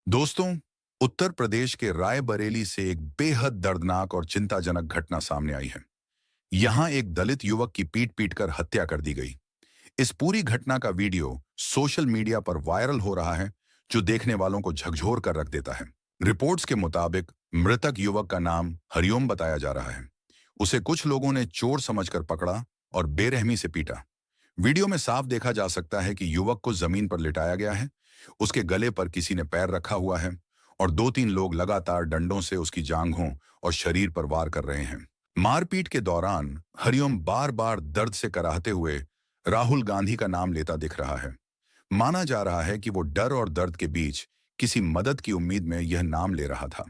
दोस्तों, उत्तर प्रदेश के रायबरेली से एक बेहद दर्दनाक और चिंताजनक घटना सामने आई है। यहां एक दलित युवक की पीट पीट कर हत्या कर दी गई। इस पूरी घटना का वीडियो सोशल मीडिया पर वायरल हो रहा है, जो देखने वालों को झकझोर कर रख देता है। रिपोर्ट्स के मुताबिक मृतक युवक का नाम हरिओम बताया जा रहा है। उसे कुछ लोगों ने चोर समझकर पकड़ा और बेरहमी से पीटा। वीडियो में साफ देखा जा सकता है कि युवक को जमीन पर लिटाया गया है। उसके गले पर किसी ने पैर रखा हुआ है और दो तीन लोग लगातार डंडों से उसकी जांघों और शरीर पर वार कर रहे हैं। मारपीट के दौरान हरिओम बार बार दर्द से कराहते हुए राहुल गांधी का नाम लेता दिख रहा है। माना जा रहा है कि वो डर और दर्द के बीच किसी मदद की उम्मीद में यह नाम ले रहा था।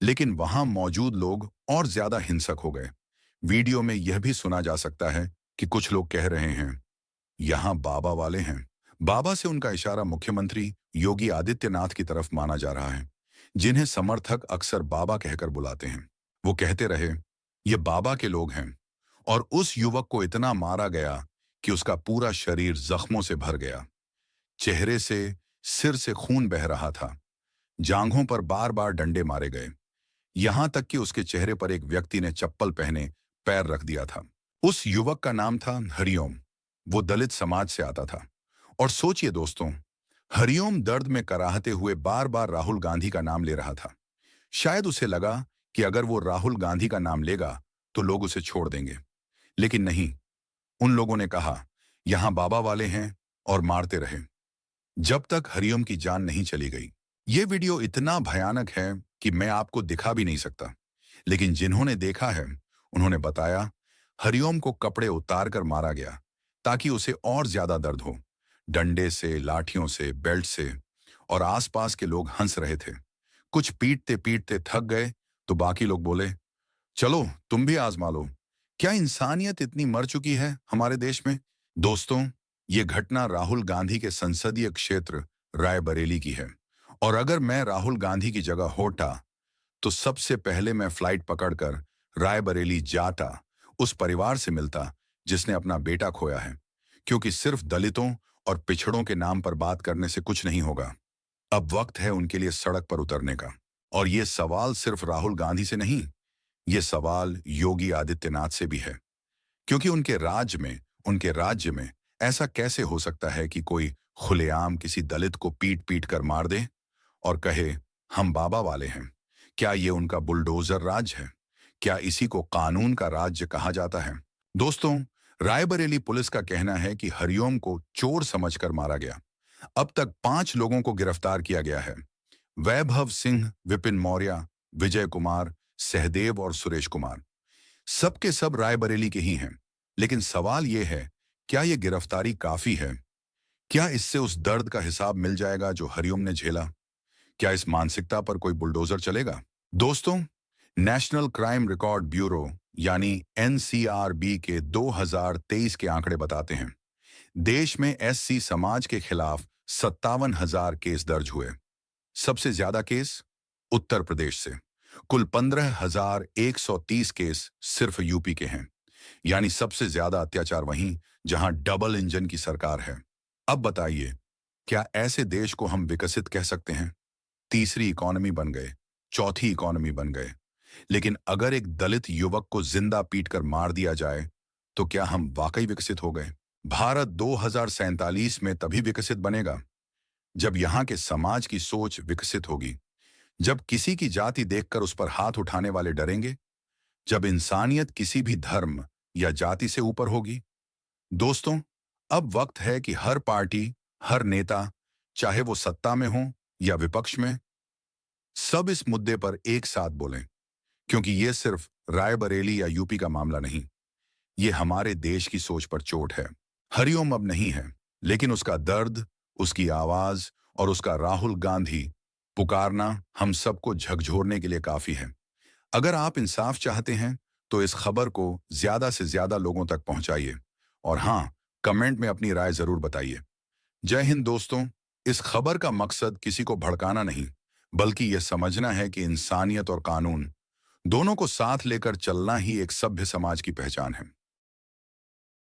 लेकिन वहां मौजूद लोग और ज्यादा हिंसक हो गए। वीडियो में यह भी सुना जा सकता है कि कुछ लोग कह रहे हैं, यहाँ बाबा वाले हैं। बाबा से उनका इशारा मुख्यमंत्री योगी आदित्यनाथ की तरफ माना जा रहा है, जिन्हें समर्थक अक्सर बाबा कहकर बुलाते हैं। वो कहते रहे, ये बाबा के लोग हैं। और उस युवक को इतना मारा गया कि उसका पूरा शरीर जख्मों से भर गया। चेहरे से, सिर से खून बह रहा था। जांघों पर बार बार डंडे मारे गए, यहां तक कि उसके चेहरे पर एक व्यक्ति ने चप्पल पहने पैर रख दिया था। उस युवक का नाम था हरिओम। वो दलित समाज से आता था। और सोचिए दोस्तों, हरिओम दर्द में कराहते हुए बार बार राहुल गांधी का नाम ले रहा था। शायद उसे लगा कि अगर वो राहुल गांधी का नाम लेगा तो लोग उसे छोड़ देंगे। लेकिन नहीं, उन लोगों ने कहा, यहां बाबा वाले हैं, और मारते रहे जब तक हरिओम की जान नहीं चली गई। ये वीडियो इतना भयानक है कि मैं आपको दिखा भी नहीं सकता। लेकिन जिन्होंने देखा है उन्होंने बताया, हरिओम को कपड़े उतार कर मारा गया ताकि उसे और ज्यादा दर्द हो। डंडे से, लाठियों से, बेल्ट से। और आसपास के लोग हंस रहे थे। कुछ पीटते पीटते थक गए तो बाकी लोग बोले, चलो तुम भी आजमा लो। क्या इंसानियत इतनी मर चुकी है हमारे देश में? दोस्तों, ये घटना राहुल गांधी के संसदीय क्षेत्र रायबरेली की है। और अगर मैं राहुल गांधी की जगह होता तो सबसे पहले मैं फ्लाइट पकड़कर रायबरेली जाता, उस परिवार से मिलता जिसने अपना बेटा खोया है। क्योंकि सिर्फ दलितों और पिछड़ों के नाम पर बात करने से कुछ नहीं होगा। अब वक्त है उनके लिए सड़क पर उतरने का। और ये सवाल सिर्फ राहुल गांधी से नहीं, ये सवाल योगी आदित्यनाथ से भी है। क्योंकि उनके राज्य में ऐसा कैसे हो सकता है कि कोई खुलेआम किसी दलित को पीट पीट कर मार दे और कहे, हम बाबा वाले हैं? क्या ये उनका बुलडोजर राज है? क्या इसी को कानून का राज्य कहा जाता है? दोस्तों, रायबरेली पुलिस का कहना है कि हरिओम को चोर समझकर मारा गया। अब तक 5 लोगों को गिरफ्तार किया गया है। वैभव सिंह, विपिन मौर्य, विजय कुमार, सहदेव और सुरेश कुमार। सबके सब रायबरेली के ही हैं। लेकिन सवाल यह है, क्या यह गिरफ्तारी काफी है? क्या इससे उस दर्द का हिसाब मिल जाएगा जो हरिओम ने झेला? क्या इस मानसिकता पर कोई बुलडोजर चलेगा? दोस्तों, नेशनल क्राइम रिकॉर्ड ब्यूरो यानी एनसीआरबी के 2023 के आंकड़े बताते हैं, देश में एससी समाज के खिलाफ 57,000 केस दर्ज हुए। सबसे ज्यादा केस उत्तर प्रदेश से, कुल 15,130 केस सिर्फ यूपी के हैं। यानी सबसे ज्यादा अत्याचार वहीं जहां डबल इंजन की सरकार है। अब बताइए, क्या ऐसे देश को हम विकसित कह सकते हैं? तीसरी इकोनॉमी बन गए, चौथी इकोनॉमी बन गए। लेकिन अगर एक दलित युवक को जिंदा पीटकर मार दिया जाए तो क्या हम वाकई विकसित हो गए? भारत 2047 में तभी विकसित बनेगा जब यहाँ के समाज की सोच विकसित होगी, जब किसी की जाति देखकर उस पर हाथ उठाने वाले डरेंगे, जब इंसानियत किसी भी धर्म या जाति से ऊपर होगी। दोस्तों, अब वक्त है कि हर पार्टी, हर नेता, चाहे वो सत्ता में हो या विपक्ष में, सब इस मुद्दे पर एक साथ बोलें। क्योंकि ये सिर्फ रायबरेली या यूपी का मामला नहीं, ये हमारे देश की सोच पर चोट है। हरिओम अब नहीं है, लेकिन उसका दर्द, उसकी आवाज और उसका राहुल गांधी पुकारना हम सबको झकझोरने के लिए काफी है। अगर आप इंसाफ चाहते हैं तो इस खबर को ज्यादा से ज्यादा लोगों तक पहुंचाइए। और हाँ, कमेंट में अपनी राय जरूर बताइए। जय हिंद दोस्तों। इस खबर का मकसद किसी को भड़काना नहीं, बल्कि यह समझना है कि इंसानियत और कानून दोनों को साथ लेकर चलना ही एक सभ्य समाज की पहचान है।